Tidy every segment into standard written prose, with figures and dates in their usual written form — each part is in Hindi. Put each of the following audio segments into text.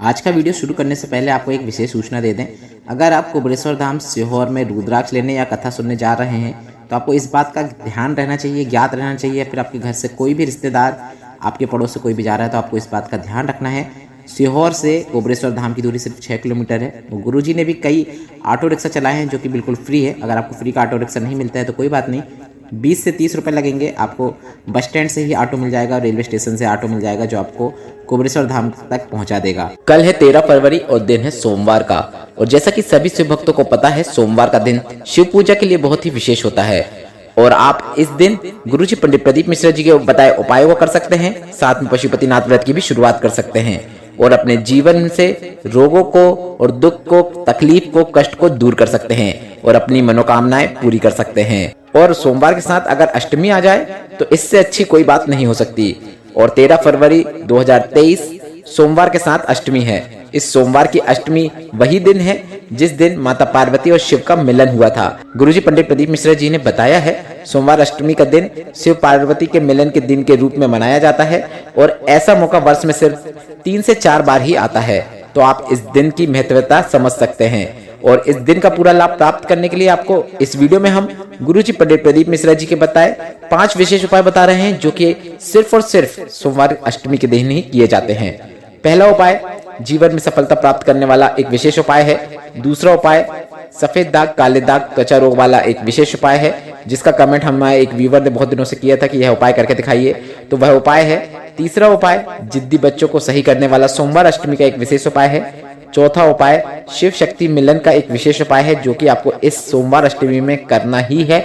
आज का वीडियो शुरू करने से पहले आपको एक विशेष सूचना दे दें। अगर आप कुबरेश्वर धाम सीहोर में रुद्राक्ष लेने या कथा सुनने जा रहे हैं तो आपको इस बात का ध्यान रहना चाहिए, ज्ञात रहना चाहिए। फिर आपके घर से कोई भी रिश्तेदार, आपके पड़ोस से कोई भी जा रहा है तो आपको इस बात का ध्यान रखना है। सीहोर से कुबरेश्वर धाम की दूरी सिर्फ 6 किलोमीटर है। गुरुजी ने भी कई ऑटो रिक्शा चलाए हैं जो कि बिल्कुल फ्री है। अगर आपको फ्री का ऑटो रिक्शा नहीं मिलता है तो कोई बात नहीं, 20 से 30 रुपये लगेंगे। आपको बस स्टैंड से ही ऑटो मिल जाएगा, रेलवे स्टेशन से ऑटो मिल जाएगा जो आपको कुबरेश्वर धाम तक पहुंचा देगा। कल है 13 फरवरी और दिन है सोमवार का। और जैसा कि सभी शिव भक्तों को पता है, सोमवार का दिन शिव पूजा के लिए बहुत ही विशेष होता है और आप इस दिन गुरुजी पंडित प्रदीप मिश्रा जी के बताए उपायों को कर सकते हैं। साथ में पशुपतिनाथ व्रत की भी शुरुआत कर सकते हैं और अपने जीवन से रोगों को और दुख को, तकलीफ को, कष्ट को दूर कर सकते हैं और अपनी मनोकामनाएं पूरी कर सकते हैं। और सोमवार के साथ अगर अष्टमी आ जाए तो इससे अच्छी कोई बात नहीं हो सकती। और 13 फरवरी 2023 सोमवार के साथ अष्टमी है। इस सोमवार की अष्टमी वही दिन है जिस दिन माता पार्वती और शिव का मिलन हुआ था। गुरुजी पंडित प्रदीप मिश्रा जी ने बताया है, सोमवार अष्टमी का दिन शिव पार्वती के मिलन के दिन के रूप में मनाया जाता है और ऐसा मौका वर्ष में सिर्फ 3 से 4 बार ही आता है। तो आप इस दिन की महत्वता समझ सकते हैं और इस दिन का पूरा लाभ प्राप्त करने के लिए आपको इस वीडियो में हम गुरुजी पंडित प्रदीप मिश्रा जी के बताए 5 विशेष उपाय बता रहे हैं जो कि सिर्फ और सिर्फ सोमवार अष्टमी के दिन ही किए जाते हैं। पहला उपाय जीवन में सफलता प्राप्त करने वाला एक विशेष उपाय है। दूसरा उपाय सफेद दाग, काले दाग, त्वचा रोग वाला एक विशेष उपाय है जिसका कमेंट हमारे एक व्यूवर ने बहुत दिनों से किया था कि यह उपाय करके दिखाइए, तो वह उपाय है। तीसरा उपाय जिद्दी बच्चों को सही करने वाला सोमवार अष्टमी का एक विशेष उपाय है। चौथा उपाय शिव शक्ति मिलन का एक विशेष उपाय है जो कि आपको इस सोमवार अष्टमी में करना ही है।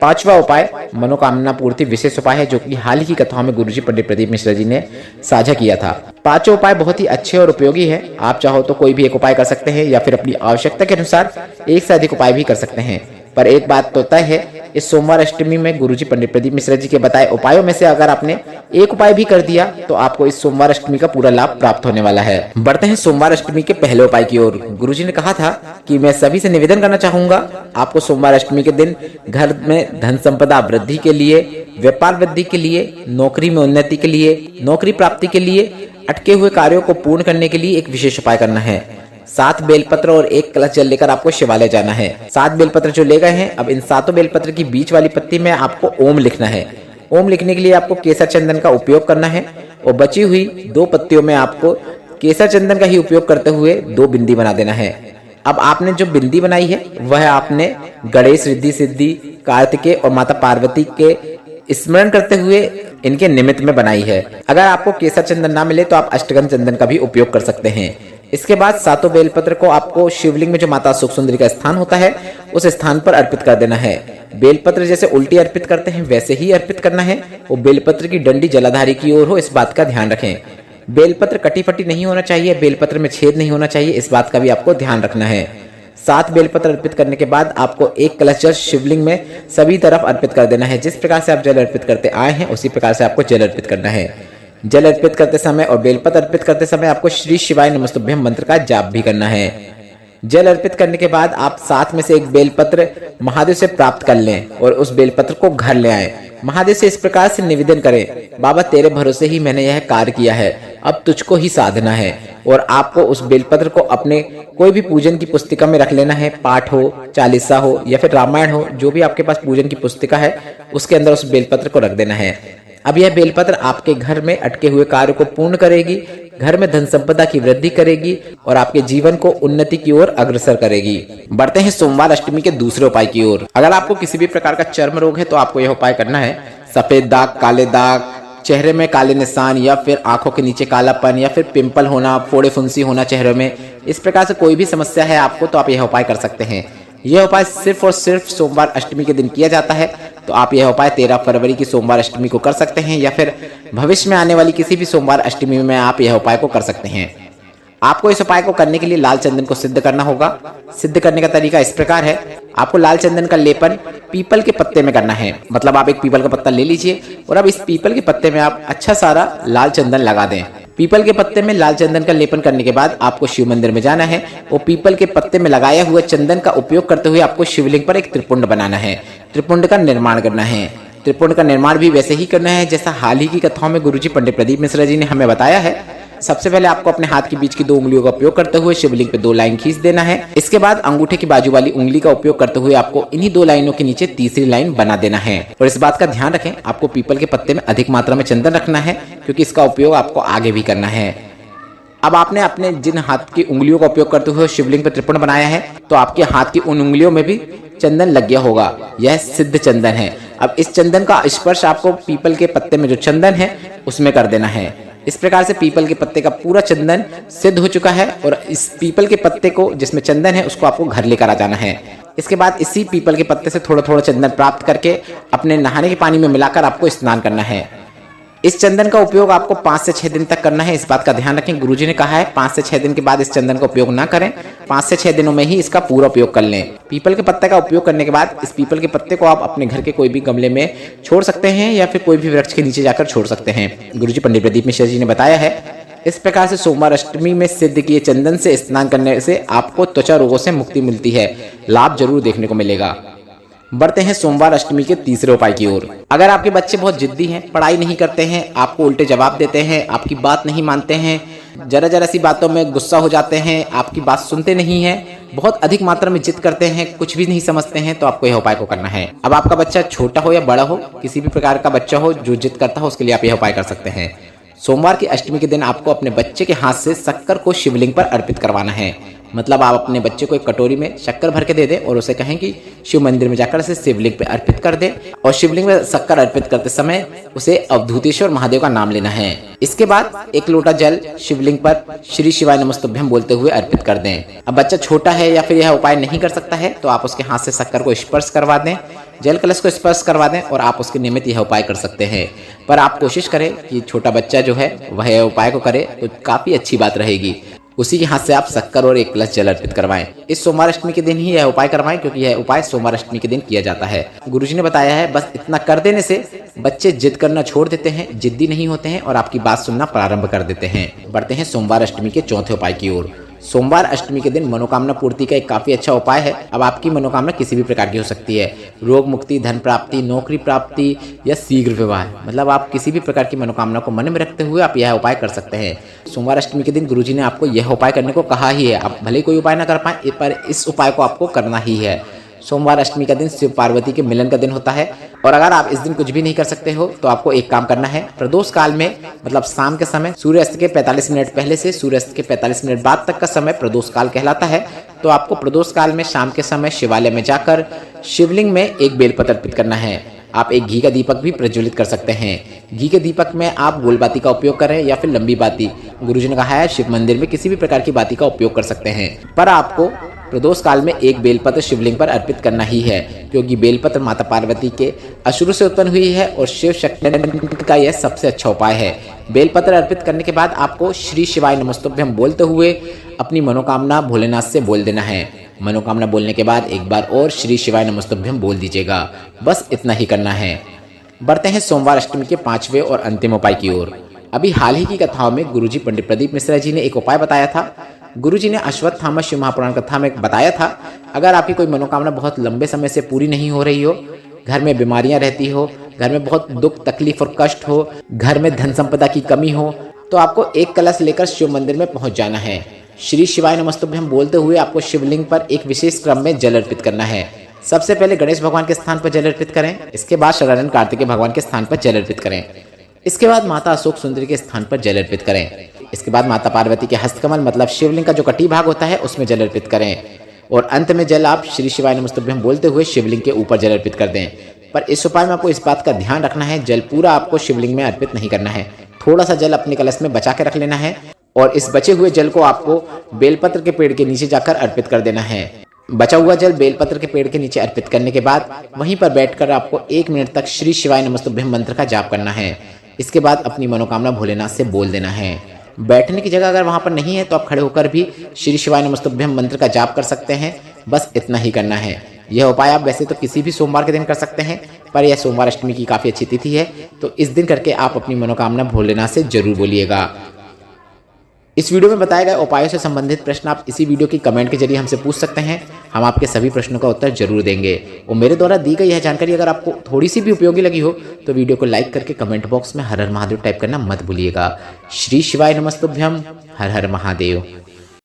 पांचवा उपाय मनोकामना पूर्ति विशेष उपाय है जो कि हाल ही की कथाओं में गुरुजी पंडित प्रदीप मिश्रा जी ने साझा किया था। पांचों उपाय बहुत ही अच्छे और उपयोगी है। आप चाहो तो कोई भी एक उपाय कर सकते हैं या फिर अपनी आवश्यकता के अनुसार एक से अधिक उपाय भी कर सकते हैं। पर एक बात तो तय है, इस सोमवार अष्टमी में गुरुजी पंडित प्रदीप मिश्रा जी के बताए उपायों में से अगर आपने एक उपाय भी कर दिया तो आपको इस सोमवार अष्टमी का पूरा लाभ प्राप्त होने वाला है। बढ़ते हैं सोमवार अष्टमी के पहले उपाय की ओर। गुरुजी ने कहा था कि मैं सभी से निवेदन करना चाहूंगा, आपको सोमवार अष्टमी के दिन घर में धन संपदा वृद्धि के लिए, व्यापार वृद्धि के लिए, नौकरी में उन्नति के लिए, नौकरी प्राप्ति के लिए, अटके हुए कार्यों को पूर्ण करने के लिए एक विशेष उपाय करना है। 7 बेलपत्र और 1 कलश जल लेकर आपको शिवालय जाना है। 7 बेलपत्र जो ले गए हैं, अब इन 7 बेलपत्र की बीच वाली पत्ती में आपको ओम लिखना है। ओम लिखने के लिए आपको केसर चंदन का उपयोग करना है और बची हुई 2 पत्तियों में आपको केसर चंदन का ही उपयोग करते हुए 2 बिंदी बना देना है। अब आपने जो बिंदी बनाई है वह आपने गणेश, रिद्धि सिद्धि, कार्तिकेय और माता पार्वती के स्मरण करते हुए इनके निमित्त में बनाई है। अगर आपको केसर चंदन ना मिले तो आप अष्टगंध चंदन का भी उपयोग कर सकते हैं। इसके बाद 7 बेलपत्र को आपको शिवलिंग में जो माता सुख सुंदरी का स्थान होता है उस स्थान पर अर्पित कर देना है। बेलपत्र जैसे उल्टी अर्पित करते हैं वैसे ही अर्पित करना है और बेलपत्र की डंडी जलाधारी की ओर हो, इस बात का ध्यान रखें। बेलपत्र कटी फटी नहीं होना चाहिए, बेलपत्र में छेद नहीं होना चाहिए, इस बात का भी आपको ध्यान रखना है। 7 बेलपत्र अर्पित करने के बाद आपको 1 कलश जल शिवलिंग में सभी तरफ अर्पित कर देना है। जिस प्रकार से आप जल अर्पित करते आए हैं उसी प्रकार से आपको जल अर्पित करना है। जल अर्पित करते समय और बेलपत्र अर्पित करते समय आपको श्री शिवाय नमस्तुभ्यम मंत्र का जाप भी करना है। जल अर्पित करने के बाद आप 7 में से 1 बेलपत्र महादेव से प्राप्त कर लें और उस बेलपत्र को घर ले आए। महादेव से इस प्रकार से निवेदन करें, बाबा तेरे भरोसे ही मैंने यह कार्य किया है, अब तुझको ही साधना है। और आपको उस बेलपत्र को अपने कोई भी पूजन की पुस्तिका में रख लेना है। पाठ हो, चालीसा हो या फिर रामायण हो, जो भी आपके पास पूजन की पुस्तिका है उसके अंदर उस बेलपत्र को रख देना है। अब यह बेलपत्र आपके घर में अटके हुए कार्य को पूर्ण करेगी, घर में धन संपदा की वृद्धि करेगी और आपके जीवन को उन्नति की ओर अग्रसर करेगी। बढ़ते हैं सोमवार अष्टमी के दूसरे उपाय की ओर। अगर आपको किसी भी प्रकार का चर्म रोग है तो आपको यह उपाय करना है। सफेद दाग, काले दाग, चेहरे में काले निशान या फिर आंखों के नीचे कालापन या फिर पिंपल होना, फोड़े फुंसी होना चेहरे में, इस प्रकार से कोई भी समस्या है आपको तो आप यह उपाय कर सकते हैं। यह उपाय सिर्फ और सिर्फ सोमवार अष्टमी के दिन किया जाता है। तो आप यह उपाय 13 फरवरी की सोमवार अष्टमी को कर सकते हैं या फिर भविष्य में आने वाली किसी भी सोमवार अष्टमी में आप यह उपाय को कर सकते हैं। आपको इस उपाय को करने के लिए लाल चंदन को सिद्ध करना होगा। सिद्ध करने का तरीका इस प्रकार है, आपको लाल चंदन का लेपन पीपल के पत्ते में करना है। मतलब आप एक पीपल का पत्ता ले लीजिए और अब इस पीपल के पत्ते में आप अच्छा सारा लाल चंदन लगा दें। पीपल के पत्ते में लाल चंदन का लेपन करने के बाद आपको शिव मंदिर में जाना है और पीपल के पत्ते में लगाया हुआ चंदन का उपयोग करते हुए आपको शिवलिंग पर एक त्रिपुंड बनाना है। त्रिपुंड का निर्माण करना है। त्रिपुंड का निर्माण भी वैसे ही करना है जैसा हाल ही की कथाओं में गुरुजी पंडित प्रदीप मिश्रा जी ने हमें बताया है। सबसे पहले आपको अपने हाथ के बीच की 2 उंगलियों का उपयोग करते हुए शिवलिंग पे 2 लाइन खींच देना है। इसके बाद अंगूठे की बाजू वाली उंगली का उपयोग करते हुए आपको इन्हीं 2 लाइनों के नीचे तीसरी लाइन बना देना है। और इस बात का ध्यान रखें, आपको पीपल के पत्ते में अधिक मात्रा में चंदन रखना है, क्योंकि इसका उपयोग आपको आगे भी करना है। अब आपने अपने जिन हाथ की उंगलियों का उपयोग करते हुए शिवलिंग पर त्रिपुण बनाया है, तो आपके हाथ की उन उंगलियों में भी चंदन लग गया होगा। यह सिद्ध चंदन है। अब इस चंदन का स्पर्श आपको पीपल के पत्ते में जो चंदन है उसमें कर देना है। इस प्रकार से पीपल के पत्ते का पूरा चंदन सिद्ध हो चुका है और इस पीपल के पत्ते को जिसमें चंदन है उसको आपको घर लेकर आ जाना है। इसके बाद इसी पीपल के पत्ते से थोड़ा थोड़ा चंदन प्राप्त करके अपने नहाने के पानी में मिलाकर आपको स्नान करना है। इस चंदन का उपयोग आपको 5 से 6 दिन तक करना है। इस बात का ध्यान रखें, गुरुजी ने कहा है 5 से 6 दिन के बाद इस चंदन का उपयोग ना करें, 5 से 6 दिनों में ही इसका पूरा उपयोग कर लें। पीपल के पत्ते का उपयोग करने के बाद इस पीपल के पत्ते को आप अपने घर के कोई भी गमले में छोड़ सकते हैं या फिर कोई भी वृक्ष के नीचे जाकर छोड़ सकते हैं। गुरुजी पंडित प्रदीप मिश्रा जी ने बताया है, इस प्रकार से सोमवार अष्टमी में सिद्ध किए चंदन से स्नान करने से आपको त्वचा रोगों से मुक्ति मिलती है। लाभ जरूर देखने को मिलेगा। बढ़ते हैं सोमवार अष्टमी के तीसरे उपाय की ओर। अगर आपके बच्चे बहुत जिद्दी हैं, पढ़ाई नहीं करते हैं, आपको उल्टे जवाब देते हैं, आपकी बात नहीं मानते हैं, जरा जरा सी बातों में गुस्सा हो जाते हैं, आपकी बात सुनते नहीं हैं, बहुत अधिक मात्रा में जिद करते हैं, कुछ भी नहीं समझते हैं, तो आपको यह उपाय को करना है। अब आपका बच्चा छोटा हो या बड़ा हो, किसी भी प्रकार का बच्चा हो जो जिद करता हो, उसके लिए आप यह उपाय कर सकते हैं। सोमवार की अष्टमी के दिन आपको अपने बच्चे के हाथ से शक्कर को शिवलिंग पर अर्पित करवाना है। मतलब आप अपने बच्चे को एक कटोरी में शक्कर भर के दे दें और उसे कहें कि शिव मंदिर में जाकर इसे शिवलिंग पे अर्पित कर दे। और शिवलिंग में शक्कर अर्पित करते समय उसे अवधूतेश्वर महादेव का नाम लेना है। इसके बाद 1 लोटा जल शिवलिंग पर श्री शिवाय नमस्तुभ्यम बोलते हुए अर्पित कर दें। अब बच्चा छोटा है या फिर यह उपाय नहीं कर सकता है, तो आप उसके हाथ से शक्कर को स्पर्श करवा दें, जल कलश को स्पर्श करवा दें और आप उसके निमित्त यह उपाय कर सकते हैं। पर आप कोशिश करें कि छोटा बच्चा जो है वह यह उपाय को करे, तो काफी अच्छी बात रहेगी। उसी के हाथ से आप शक्कर और 1 कलश जल अर्पित करवाएं। इस सोमवार अष्टमी के दिन ही यह उपाय करवाएं, क्योंकि यह उपाय सोमवार अष्टमी के दिन किया जाता है। गुरुजी ने बताया है, बस इतना कर देने से बच्चे जिद करना छोड़ देते हैं, जिद्दी नहीं होते हैं और आपकी बात सुनना प्रारंभ कर देते हैं। बढ़ते हैं सोमवार अष्टमी के चौथे उपाय की ओर। सोमवार अष्टमी के दिन मनोकामना पूर्ति का एक काफी अच्छा उपाय है। अब आपकी मनोकामना किसी भी प्रकार की हो सकती है, रोग मुक्ति, धन प्राप्ति, नौकरी प्राप्ति या शीघ्र विवाह। मतलब आप किसी भी प्रकार की मनोकामना को मन में रखते हुए आप यह उपाय कर सकते हैं। सोमवार अष्टमी के दिन गुरुजी ने आपको यह उपाय करने को कहा ही है। आप भले कोई उपाय ना कर पाए, पर इस उपाय को आपको करना ही है। सोमवार अष्टमी का दिन शिव पार्वती के मिलन का दिन होता है और अगर आप इस दिन कुछ भी नहीं कर सकते हो तो आपको एक काम करना है। प्रदोष काल में, मतलब शाम के समय, सूर्यास्त के 45 मिनट पहले से सूर्यास्त के 45 मिनट बाद तक का समय प्रदोष काल कहलाता है। तो आपको प्रदोष काल में शाम के समय शिवालय में जाकर शिवलिंग में एक बेलपत्र अर्पित करना है। आप एक घी का दीपक भी प्रज्वलित कर सकते हैं। घी के दीपक में आप गोल बाती का उपयोग करें या फिर लंबी बाती। गुरुजी ने कहा है शिव मंदिर में किसी भी प्रकार की बाती का उपयोग कर सकते हैं, पर आपको प्रदोष काल में एक बेलपत्र शिवलिंग पर अर्पित करना ही है, क्योंकि बेलपत्र माता पार्वती के अश्रु से उत्पन्न हुई है और शिव शक्ति का यह सबसे अच्छा उपाय है। बेलपत्र अर्पित करने के बाद आपको श्री शिवाय नमस्तुभ्यम बोलते हुए अपनी मनोकामना भोलेनाथ से बोल देना है। मनोकामना बोलने के बाद एक बार और श्री शिवाय नमस्तुभ्यम बोल दीजिएगा। बस इतना ही करना है। बढ़ते हैं सोमवार अष्टमी के 5वें और अंतिम उपाय की ओर। अभी हाल ही की कथाओं में गुरुजी पंडित प्रदीप मिश्रा जी ने एक उपाय बताया था। गुरुजी ने अश्वत्थामा शिव महापुराण कथा में बताया था, अगर आपकी कोई मनोकामना बहुत लंबे समय से पूरी नहीं हो रही हो, घर में बीमारियां रहती हो, घर में बहुत दुख तकलीफ और कष्ट हो, घर में धन संपदा की कमी हो, तो आपको 1 कलश लेकर शिव मंदिर में पहुंच जाना है। श्री शिवाय नमस्तुभ्यम बोलते हुए आपको शिवलिंग पर एक विशेष क्रम में जल अर्पित करना है। सबसे पहले गणेश भगवान के स्थान पर जल अर्पित करें, इसके बाद शरण कार्तिकेय भगवान के स्थान पर जल अर्पित करें, इसके बाद माता अशोक सुंदरी के स्थान पर जल अर्पित करें, इसके बाद माता पार्वती के हस्तकमल मतलब शिवलिंग का जो कटी भाग होता है उसमें जल अर्पित करें और अंत में जल आप श्री शिवाय नमस्तुभ्यम बोलते हुए शिवलिंग के ऊपर जल अर्पित कर दें। पर इस उपाय में आपको इस बात का ध्यान रखना है, जल पूरा आपको शिवलिंग में अर्पित नहीं करना है। थोड़ा सा जल अपने कलश में बचा के रख लेना है और इस बचे हुए जल को आपको बेलपत्र के पेड़ के नीचे जाकर अर्पित कर देना है। बचा हुआ जल बेलपत्र के पेड़ के नीचे अर्पित करने के बाद वहीं पर बैठकर आपको 1 मिनट तक श्री शिवाय नमस्तुभ्यम मंत्र का जाप करना है। इसके बाद अपनी मनोकामना भोलेनाथ से बोल देना है। बैठने की जगह अगर वहां पर नहीं है तो आप खड़े होकर भी श्री शिवाय नमस्तुभ्यम मंत्र का जाप कर सकते हैं। बस इतना ही करना है। यह उपाय आप वैसे तो किसी भी सोमवार के दिन कर सकते हैं, पर यह सोमवार अष्टमी की काफी अच्छी तिथि है, तो इस दिन करके आप अपनी मनोकामना भोलेनाथ से जरूर बोलिएगा। इस वीडियो में बताए गए उपायों से संबंधित प्रश्न आप इसी वीडियो की कमेंट के जरिए हमसे पूछ सकते हैं। हम आपके सभी प्रश्नों का उत्तर जरूर देंगे। और मेरे द्वारा दी गई यह जानकारी अगर आपको थोड़ी सी भी उपयोगी लगी हो तो वीडियो को लाइक करके कमेंट बॉक्स में हर हर महादेव टाइप करना मत भूलिएगा। श्री शिवाय नमस्तुभ्यम। हर हर महादेव।